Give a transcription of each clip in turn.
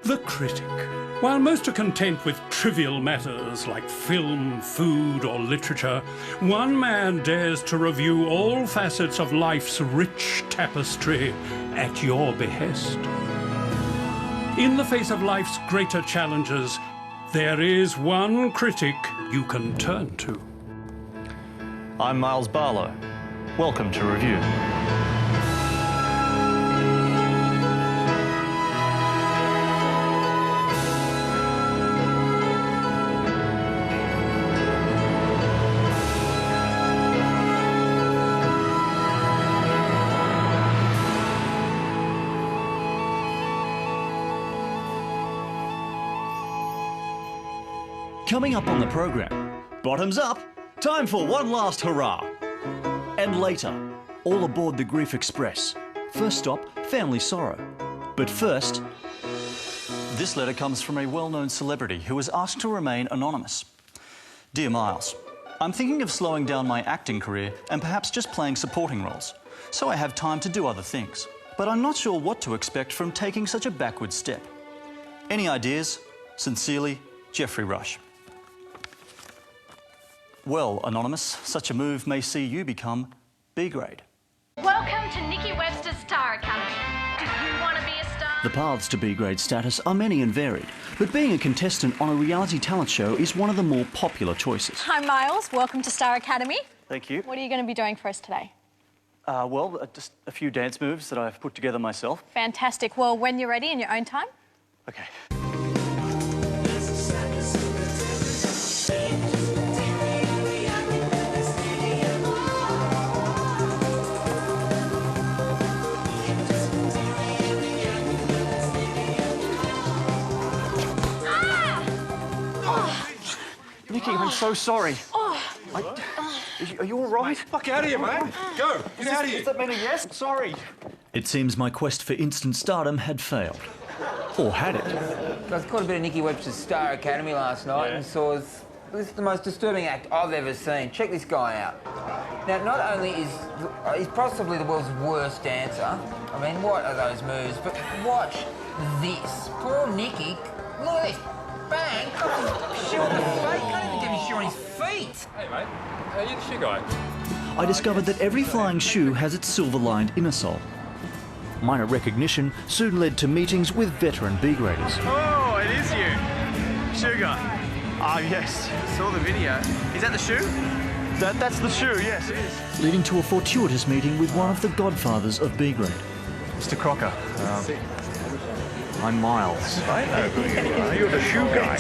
The critic. While most are content with trivial matters like film, food, or literature, one man dares to review all facets of life's rich tapestry at your behest. In the face of life's greater challenges, there is one critic you can turn to. I'm Myles Barlow. Welcome to Review. Coming up on the program, bottoms up, time for one last hurrah. And later, all aboard the Grief Express. First stop, family sorrow. But first, this letter comes from a well-known celebrity who was asked to remain anonymous. Dear Myles, I'm thinking of slowing down my acting career and perhaps just playing supporting roles, so I have time to do other things. But I'm not sure what to expect from taking such a backward step. Any ideas? Sincerely, Jeffrey Rush. Well, Anonymous, such a move may see you become B-grade. Welcome to Nikki Webster's Star Academy. Do you want to be a star? The paths to B-grade status are many and varied, but being a contestant on a reality talent show is one of the more popular choices. Hi, Myles. Welcome to Star Academy. Thank you. What are you going to be doing for us today? Just a few dance moves that I've put together myself. Fantastic. Well, when you're ready in your own time. Okay. Nikki, I'm so sorry. Are you all right? Fuck out of here, mate. Go. Get out of here. Does that mean a yes? Sorry. It seems my quest for instant stardom had failed. Or had it? I was caught a bit of Nikki Webster's Star Academy last night and saw this is the most disturbing act I've ever seen. Check this guy out. Now, not only is he's possibly the world's worst dancer. I mean, what are those moves? But watch this. Poor Nikki. Look at this. Bang! Got his shoe on the face. Can't even get his shoe on his feet. Hey, mate. You're the shoe guy. I discovered that every flying shoe has its silver-lined inner sole. Minor recognition soon led to meetings with veteran B-graders. Oh, it is you. Shoe guy. Ah, yes. Saw the video. Is that the shoe? That's the shoe, yes, it is. Leading to a fortuitous meeting with one of the godfathers of B-grade. Mr. Crocker, I'm Myles. I know who you are. You're the shoe guy.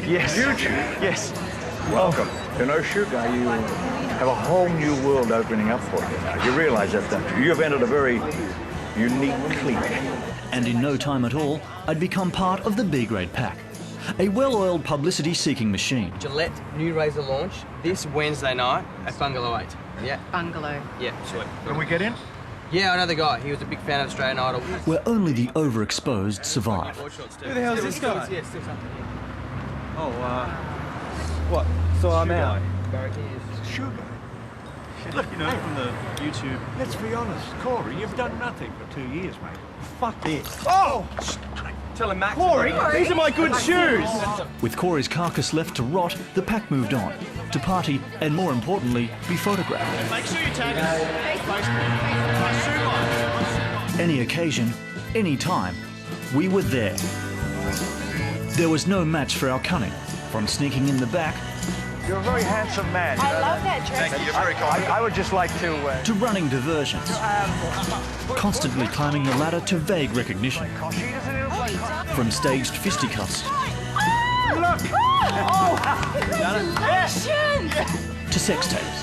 Yes. Huge. Yes. Welcome. You know, shoe guy, you have a whole new world opening up for you now. You realise that, don't you? You've entered a very unique clique. And in no time at all, I'd become part of the B-grade pack. A well-oiled publicity-seeking machine. Gillette new razor launch this Wednesday night at Bungalow 8. Yeah. Bungalow. Yeah, sweet. Can we get in? Yeah, I know the guy. He was a big fan of Australian Idol. Where only the overexposed survive. Who the hell is this guy? Yeah, still something. What? So I'm out. Shoe guy. Look, you know, from the YouTube. Let's be honest, Corey, you've done nothing for 2 years, mate. Fuck this. Oh! Tell him, Max. Corey, these are my good shoes. With Corey's carcass left to rot, the pack moved on, to party and, more importantly, be photographed. Make sure you tag us. Any occasion, any time, we were there. There was no match for our cunning, from sneaking in the back You're a very handsome man. I love that dress. Thank you, you're very kind. I would just like to... to running diversions, constantly climbing the ladder to vague recognition, from staged fisticuffs to sex tapes.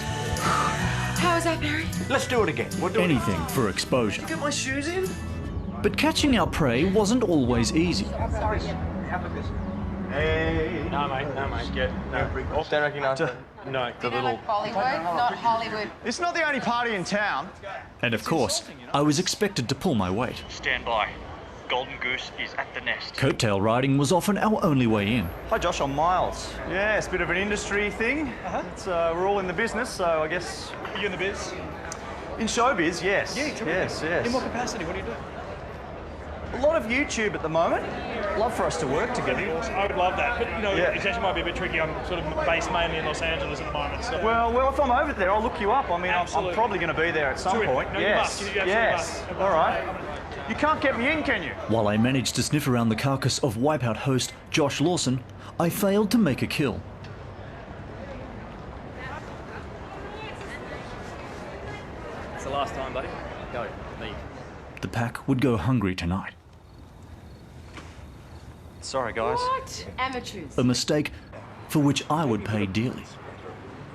How was that, Barry? Let's do it again. We'll do Anything for exposure. Get my shoes in? But catching our prey wasn't always easy. Hey. No, mate. Get no. Don't recognise it. No. The little Bollywood, not Hollywood. It's not the only party in town. And of course, I was expected to pull my weight. Stand by. Golden Goose is at the nest. Coattail riding was often our only way in. Hi, Josh. I'm Myles. Yeah, it's a bit of an industry thing. It's, we're all in the business, so I guess... Are you in the biz? In showbiz, yes. Yeah, terrific. Yes. In what capacity? What do you do? A lot of YouTube at the moment. Love for us to work together. I would love that, but you know, Yeah. it actually might be a bit tricky. I'm sort of based mainly in Los Angeles at the moment. So. Well, if I'm over there, I'll look you up. I mean, I'm Absolutely. probably going to be there at some Sure. point. No, you yes. must. You absolutely yes. must. All right. You can't get me in, can you? While I managed to sniff around the carcass of Wipeout host Josh Lawson, I failed to make a kill. It's the last time, buddy. Go, leave. The pack would go hungry tonight. Sorry, guys. What? Amateurs. A mistake for which I would pay dearly.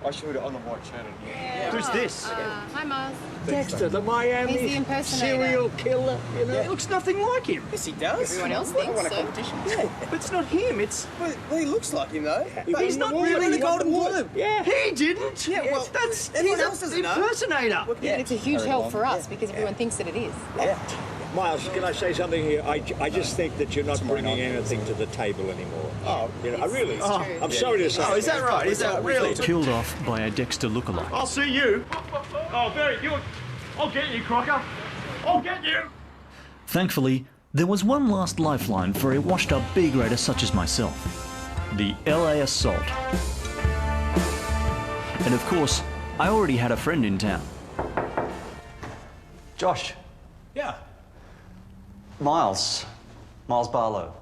I showed it on the white channel. Who's this? Hi, Myles. Dexter, the Miami He's the impersonator. serial killer. You know, it looks nothing like him. Yes, he does. Everyone else thinks so. But it's not him. It's Well, he looks like him, though. he's not really the Golden Globe. Yeah, he didn't. Yeah, well, that's everyone he's else an doesn't know. impersonator. Yeah, it's a huge help for us because everyone thinks that it is. Miles, can I say something here? I just think that you're not bringing anything to the table anymore. Oh, you know, I really. It's true. I'm sorry to say. Oh, is that right? Is that really? Killed off by a Dexter lookalike. I'll see you. Oh, Barry, I'll get you, Crocker. I'll get you. Thankfully, there was one last lifeline for a washed-up B-grader such as myself. The LA Assault. And of course, I already had a friend in town. Josh. Yeah. Myles Barlow.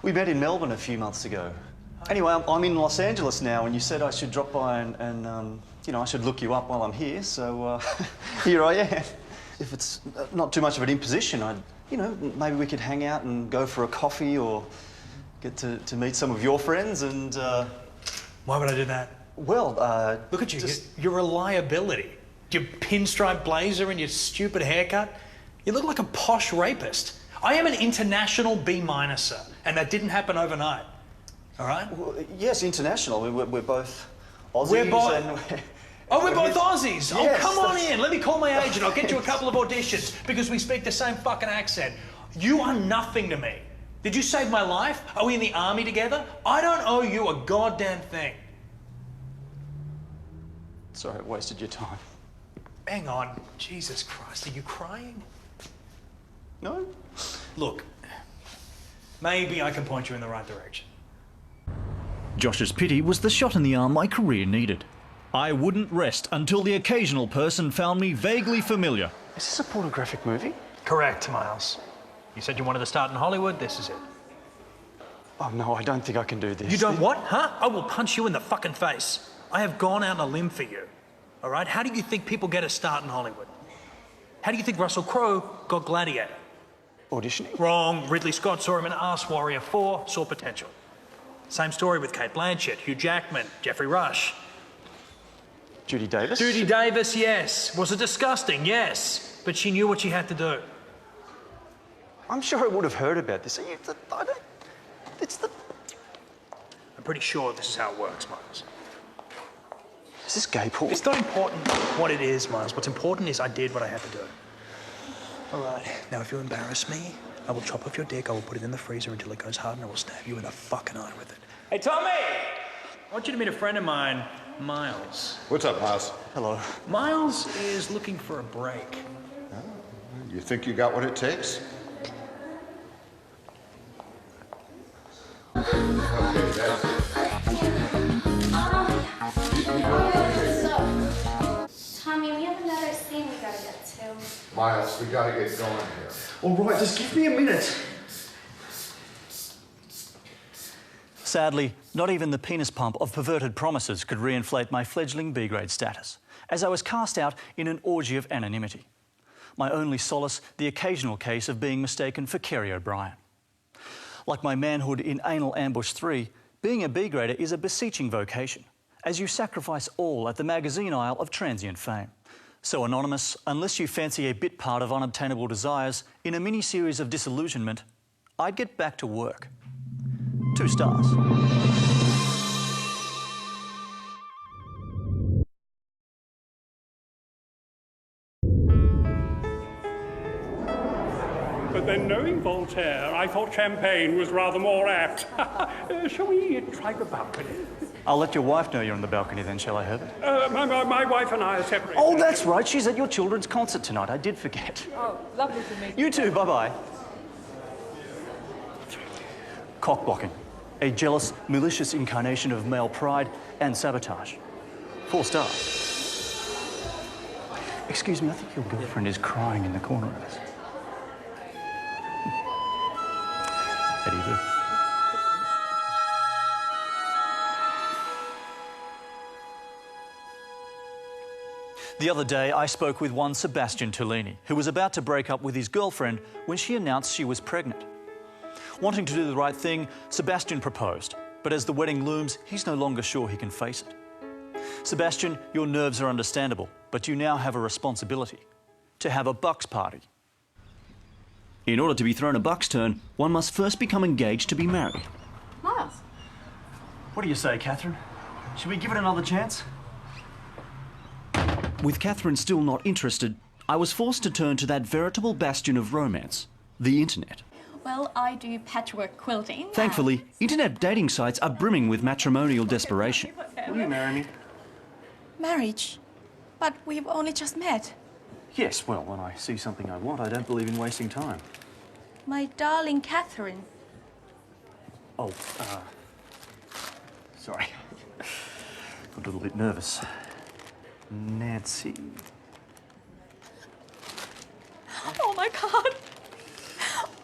We met in Melbourne a few months ago. Anyway, I'm in Los Angeles now, and you said I should drop by and you know, I should look you up while I'm here. So here I am. If it's not too much of an imposition, you know, maybe we could hang out and go for a coffee or get to meet some of your friends and. Why would I do that? Well, look at you. Your reliability. Your pinstripe blazer and your stupid haircut. You look like a posh rapist. I am an international B-sir, and that didn't happen overnight. All right? Well, yes, international. We're both Aussies. We're both. And We're both Aussies. Yes, Oh, come on that's in. Let me call my agent. I'll get you a right. couple of auditions because we speak the same fucking accent. You are nothing to me. Did you save my life? Are we in the army together? I don't owe you a goddamn thing. Sorry, I wasted your time. Hang on. Jesus Christ, are you crying? No? Look, maybe I can point you in the right direction. Josh's pity was the shot in the arm my career needed. I wouldn't rest until the occasional person found me vaguely familiar. Is this a pornographic movie? Correct, Myles. You said you wanted to start in Hollywood. This is it. Oh, no, I don't think I can do this. You don't what? Huh? I will punch you in the fucking face. I have gone out on a limb for you. All right? How do you think people get a start in Hollywood? How do you think Russell Crowe got Gladiator? Auditioning? Wrong. Ridley Scott saw him in Ass Warrior 4, saw potential. Same story with Kate Blanchett, Hugh Jackman, Jeffrey Rush. Judy Davis? Judy Davis, yes. Was it disgusting? Yes. But she knew what she had to do. I'm sure I would have heard about this. I'm pretty sure this is how it works, Myles. Is this gay porn? It's not important what it is, Myles. What's important is I did what I had to do. All right. Now, if you embarrass me, I will chop off your dick, I will put it in the freezer until it goes hard, and I will stab you in the fucking eye with it. Hey, Tommy! I want you to meet a friend of mine, Myles. What's up, Myles? Hello. Myles is looking for a break. You think you got what it takes? Tommy, we have another scene we gotta get to. Myles, we gotta get going here. All right, just give me a minute. Sadly, not even the penis pump of perverted promises could reinflate my fledgling B-grade status, as I was cast out in an orgy of anonymity. My only solace, the occasional case of being mistaken for Kerry O'Brien. Like my manhood in Anal Ambush 3, being a B-grader is a beseeching vocation, as you sacrifice all at the magazine aisle of transient fame. So anonymous, unless you fancy a bit part of unobtainable desires in a mini-series of disillusionment, I'd get back to work. 2 stars. But then, knowing Voltaire, I thought champagne was rather more apt. Shall we try the balcony? I'll let your wife know you're on the balcony then, shall I, Herbert? My wife and I are separated. Oh, that's right. She's at your children's concert tonight. I did forget. Oh, lovely to meet you. You too. Bye-bye. Cock-blocking. A jealous, malicious incarnation of male pride and sabotage. 4 stars. Excuse me, I think your girlfriend is crying in the corner of us. How do you do? The other day, I spoke with one Sebastian Tellini, who was about to break up with his girlfriend when she announced she was pregnant. Wanting to do the right thing, Sebastian proposed, but as the wedding looms, he's no longer sure he can face it. Sebastian, your nerves are understandable, but you now have a responsibility: to have a bucks party. In order to be thrown a bucks turn, one must first become engaged to be married. Myles. What do you say, Catherine? Should we give it another chance? With Catherine still not interested, I was forced to turn to that veritable bastion of romance, the internet. Well, I do patchwork quilting. Thankfully, internet dating sites are brimming with matrimonial desperation. Will you marry me? Marriage? But we've only just met. Yes, well, when I see something I want, I don't believe in wasting time. My darling Catherine. Oh, sorry. Got a little bit nervous. Nancy. Oh my God!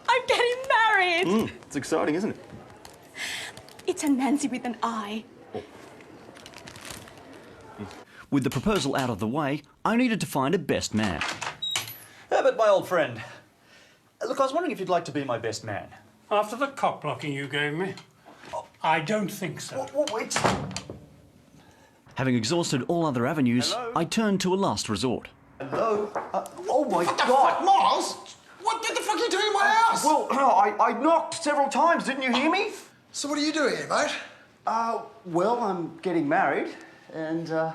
I'm getting married! It's exciting, isn't it? It's a Nancy with an I. With the proposal out of the way, I needed to find a best man. Herbert, my old friend. Look, I was wondering if you'd like to be my best man. After the cock blocking you gave me? I don't think so. Wait. Having exhausted all other avenues, I turned to a last resort. Hello? Oh my God! Myles? What the fuck are you doing in my house? Well, I knocked several times, didn't you hear me? So what are you doing here, mate? Well, I'm getting married, and I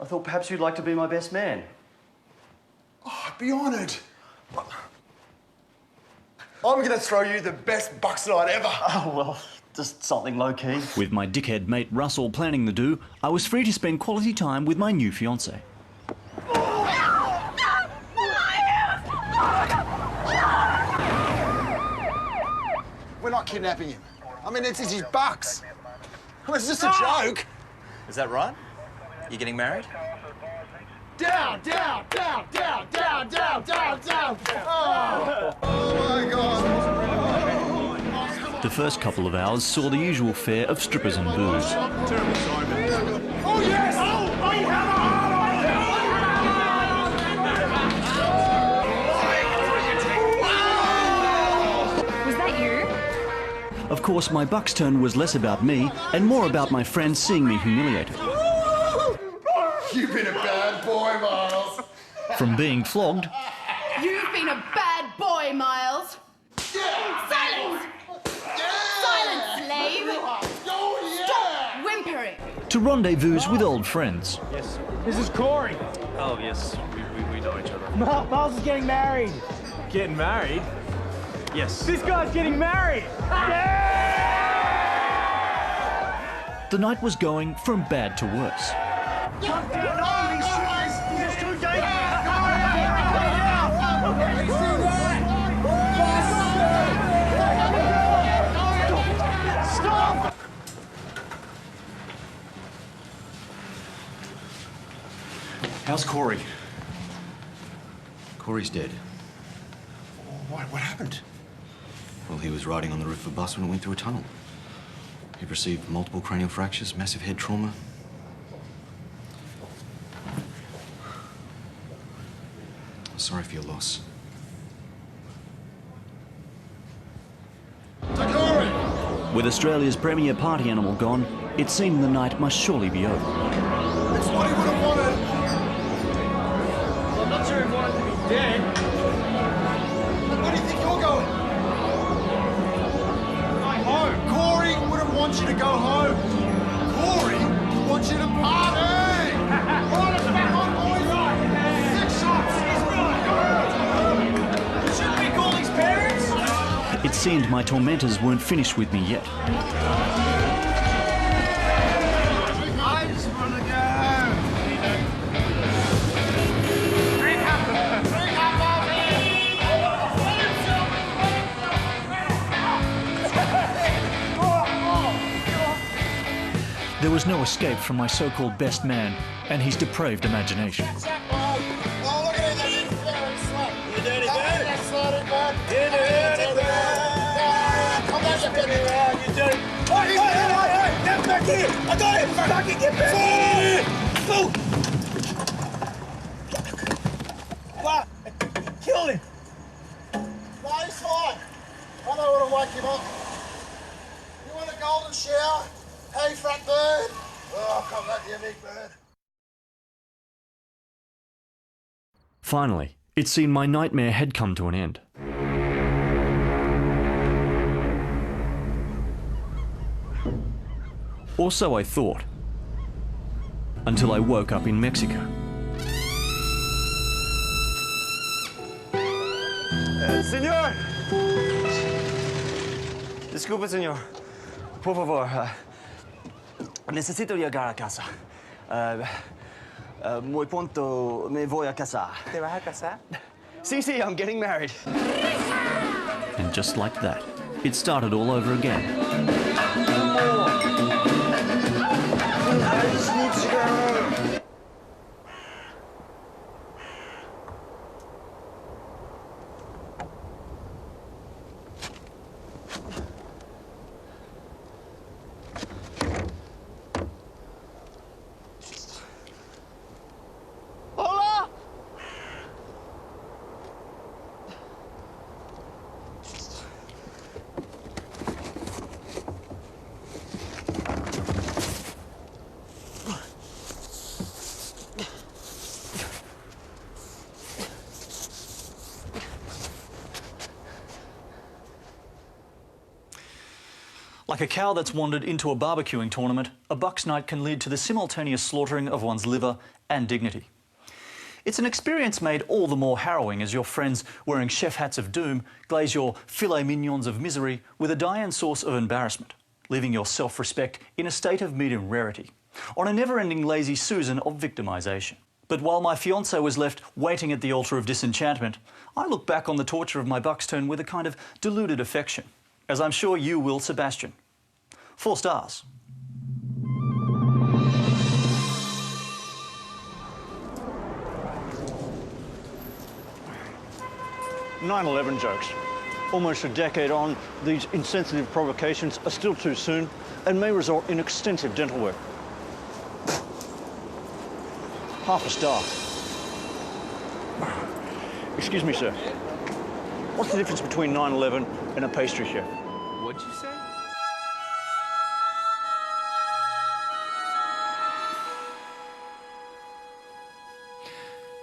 thought perhaps you'd like to be my best man. Oh, I'd be honoured. I'm going to throw you the best bucks night ever. Oh, well, just something low-key. With my dickhead mate Russell planning the do, I was free to spend quality time with my new fiancée. We're not kidnapping him. I mean, it's his bucks. I mean, it's just a joke. Is that right? You getting married? Down, down, down, down, down, down, down, down. Oh my God. The first couple of hours saw the usual fare of strippers and booze. Oh, yes! Oh, you have a heart on! Was that you? Of course, my bucks turn was less about me and more about my friends seeing me humiliated. You've been a bad boy, Myles. From being flogged You've been a bad boy, Myles. Yeah. Silence! Silence, slave! Oh, yeah. Stop whimpering! to rendezvous with old friends. Yes. This is Corey. Oh, yes. We know each other. Myles is getting married. Getting married? Yes. This guy's getting married! The night was going from bad to worse. Stop! How's Corey? Corey's dead. What happened? Well, he was riding on the roof of a bus when it went through a tunnel. He received multiple cranial fractures, massive head trauma. Sorry for your loss. With Australia's premier party animal gone, it seemed the night must surely be over. It's what he would have wanted. I'm not sure he wanted to be dead. Where do you think you're going? Going home. Corey wouldn't want you to go home. Corey wants you to party. Right, it's back on, boys. 6 shots. Shouldn't we call his parents? It seemed my tormentors weren't finished with me yet. There was no escape from my so-called best man and his depraved imagination. Oh, look at that little fairy slut. You dirty bird. That slutty bird. You dirty bird. Come on, you dirty bird. You dirty. Hey, get back here. I got him. Fucking get back here. Fool. What? Kill him. No, he's fine. I know what'll wake him up. You want a golden shower? Hey, fat bird. Oh, come back here, big bird. Finally, it seemed my nightmare had come to an end. Or so I thought, until I woke up in Mexico. Señor! Disculpe, señor. Por favor, necesito llegar a casa. Muy pronto me voy a casar. ¿Te vas a casar? Sí, sí, I'm getting married. And just like that, it started all over again. I just need to go home. Hola! Like a cow that's wandered into a barbecuing tournament, a bucks night can lead to the simultaneous slaughtering of one's liver and dignity. It's an experience made all the more harrowing as your friends wearing chef hats of doom glaze your filet mignons of misery with a Diane sauce of embarrassment, leaving your self-respect in a state of medium rarity, on a never-ending lazy Susan of victimisation. But while my fiancé was left waiting at the altar of disenchantment, I look back on the torture of my bucks turn with a kind of deluded affection, as I'm sure you will, Sebastian. 4 stars. "9/11 jokes. Almost a decade on, these insensitive provocations are still too soon and may result in extensive dental work. Half a star. Excuse me, sir. What's the difference between 9/11 and a pastry chef?" What'd you say?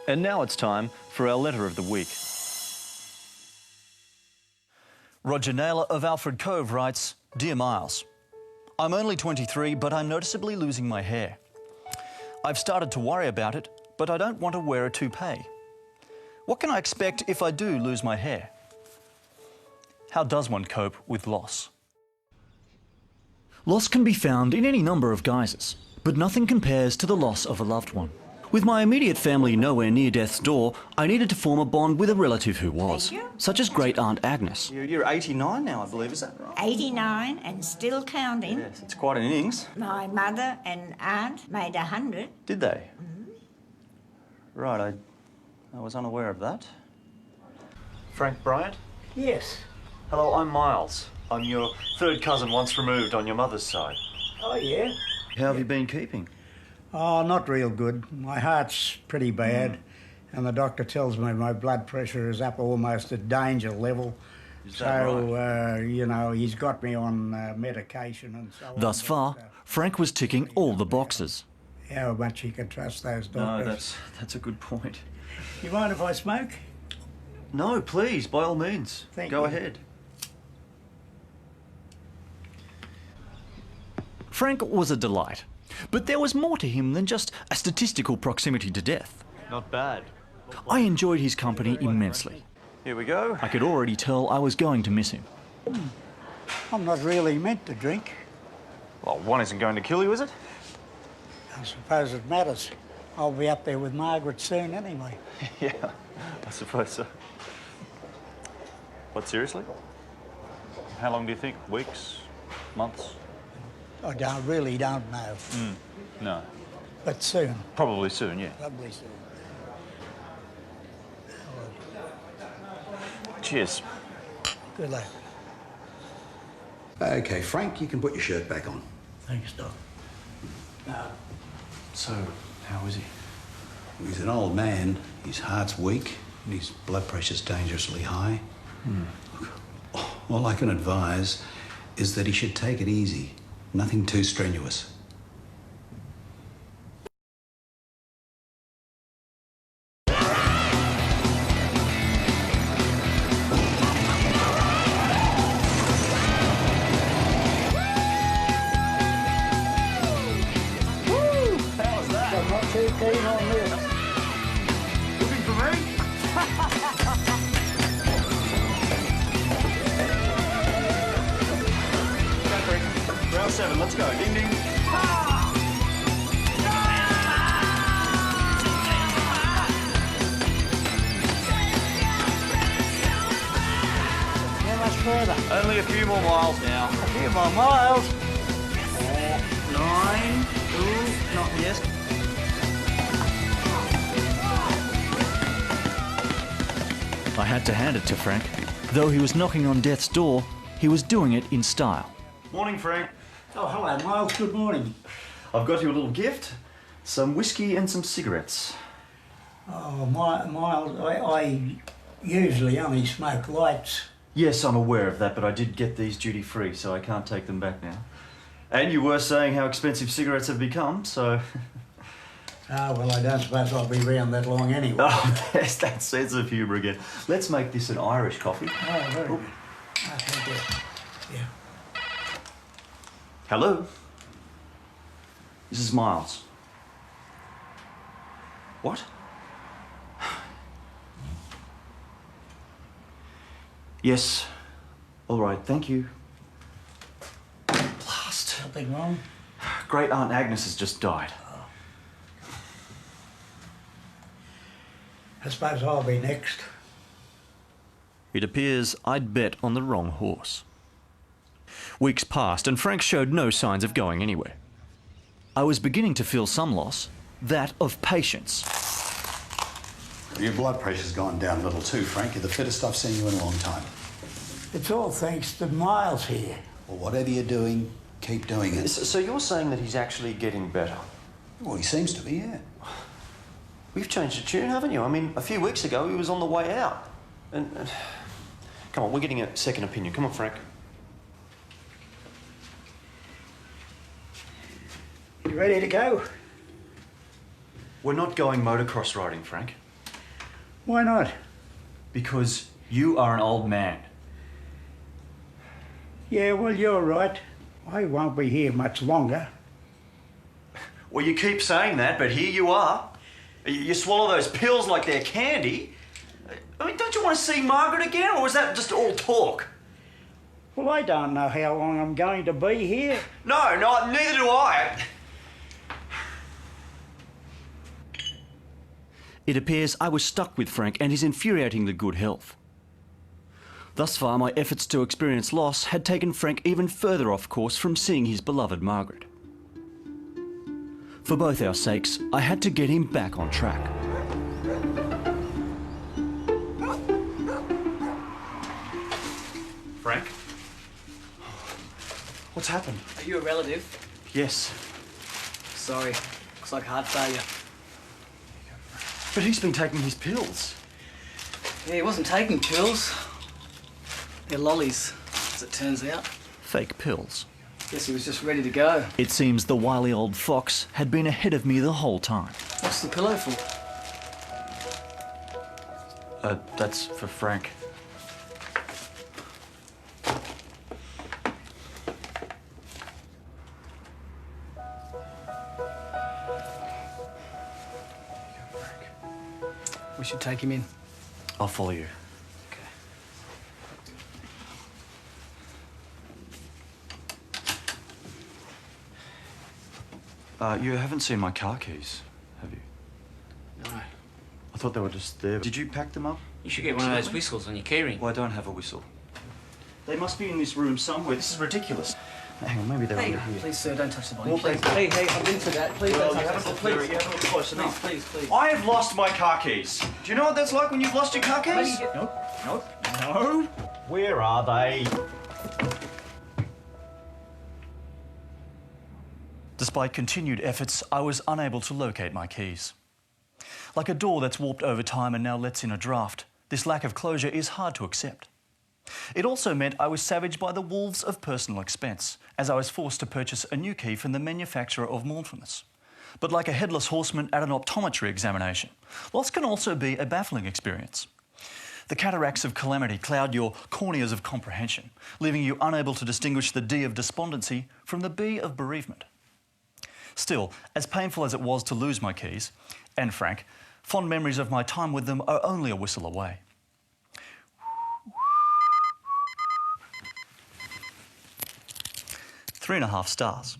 And now it's time for our letter of the week. Roger Naylor of Alfred Cove writes, "Dear Myles, I'm only 23, but I'm noticeably losing my hair. I've started to worry about it, but I don't want to wear a toupee. What can I expect if I do lose my hair? How does one cope with loss?" Loss can be found in any number of guises, but nothing compares to the loss of a loved one. With my immediate family nowhere near death's door, I needed to form a bond with a relative who was, such as Great Aunt Agnes. You're 89 now, I believe, is that right? 89 and still counting. Yes, it's quite an innings. My mother and aunt made 100. Did they? Right, I was unaware of that. Frank Bryant? Yes. Hello, I'm Myles. I'm your third cousin once removed on your mother's side. Oh, yeah? How have you been keeping? Oh, not real good. My heart's pretty bad, and the doctor tells me my blood pressure is up almost at danger level. Is that right? You know, he's got me on medication and so on. Thus far, Frank was ticking all the boxes. How much you can trust those doctors. No, that's a good point. You mind if I smoke? No, please, by all means. Go ahead. Frank was a delight, but there was more to him than just a statistical proximity to death. Not bad. I enjoyed his company immensely. Here we go. I could already tell I was going to miss him. I'm not really meant to drink. Well, one isn't going to kill you, is it? I suppose it matters. I'll be up there with Margaret soon anyway. Yeah, I suppose so. But seriously? How long do you think? Weeks? Months? I really don't know. No. But soon. Probably soon, yeah. Probably soon. Cheers. Good luck. Okay, Frank, you can put your shirt back on. Thanks, Doc. So, how is he? He's an old man. His heart's weak and his blood pressure's dangerously high. Look, all I can advise is that he should take it easy. Nothing too strenuous. Round 7, let's go. Ding, ding. How much further? Only a few more miles now. A few more miles. 9, 2, not yet. I had to hand it to Frank. Though he was knocking on death's door, he was doing it in style. Morning, Frank. Oh, hello, Miles. Good morning. I've got you a little gift. Some whiskey and some cigarettes. Oh, Miles, I usually only smoke lights. Yes, I'm aware of that, but I did get these duty-free, so I can't take them back now. And you were saying how expensive cigarettes have become, so... Well, I don't suppose I'll be round that long anyway. Oh, there's that sense of humour again. Let's make this an Irish coffee. Oh, very good. Oh, thank you. Yeah. Hello? This is Myles. What? Yes. All right, thank you. Blast. Something wrong? Great Aunt Agnes has just died. I suppose I'll be next. It appears I'd bet on the wrong horse. Weeks passed and Frank showed no signs of going anywhere. I was beginning to feel some loss, that of patience. Your blood pressure's gone down a little too, Frank. You're the fittest I've seen you in a long time. It's all thanks to Miles here. Well, whatever you're doing, keep doing it. So you're saying that he's actually getting better? Well, he seems to be, yeah. We've changed the tune, haven't you? I mean, a few weeks ago he was on the way out. And come on, we're getting a second opinion. Come on, Frank. You ready to go? We're not going motocross riding, Frank. Why not? Because you are an old man. Yeah, well, you're right. I won't be here much longer. Well, you keep saying that, but here you are. You swallow those pills like they're candy. I mean, don't you want to see Margaret again, or is that just all talk? Well, I don't know how long I'm going to be here. No, neither do I. It appears I was stuck with Frank and his infuriatingly good health. Thus far, my efforts to experience loss had taken Frank even further off course from seeing his beloved Margaret. For both our sakes, I had to get him back on track. Frank? What's happened? Are you a relative? Yes. Sorry. Looks like heart failure. But he's been taking his pills. Yeah, he wasn't taking pills. They're lollies, as it turns out. Fake pills. Guess he was just ready to go. It seems the wily old fox had been ahead of me the whole time. What's the pillow for? That's for Frank. We should take him in. I'll follow you. You haven't seen my car keys, have you? No. I thought they were just there. Did you pack them up? You should get one of those whistles on your keyring. Well, I don't have a whistle. They must be in this room somewhere. This is ridiculous. Hang on, maybe they're Hey, under here. please, sir, don't touch the body. Well, Please. please. Hey, I'm into that. Please Well, don't you touch haven't that. looked Please, very- you haven't looked close please, enough. please, please. I have lost my car keys. Do you know what that's like when you've lost your car keys? No. Where are they? Despite continued efforts, I was unable to locate my keys. Like a door that's warped over time and now lets in a draft, this lack of closure is hard to accept. It also meant I was savaged by the wolves of personal expense, as I was forced to purchase a new key from the manufacturer of mournfulness. But like a headless horseman at an optometry examination, loss can also be a baffling experience. The cataracts of calamity cloud your corneas of comprehension, leaving you unable to distinguish the D of despondency from the B of bereavement. Still, as painful as it was to lose my keys, and Frank, fond memories of my time with them are only a whistle away. 3.5 stars.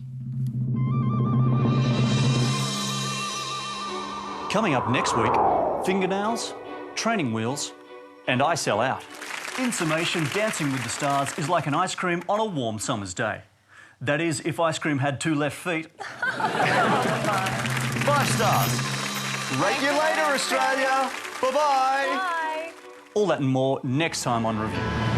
Coming up next week, fingernails, training wheels, and I sell out. In summation, Dancing with the Stars is like an ice cream on a warm summer's day. That is, if ice cream had 2 left feet. 5 stars. Rate you later, Australia. Bye-bye. Bye. All that and more next time on Review.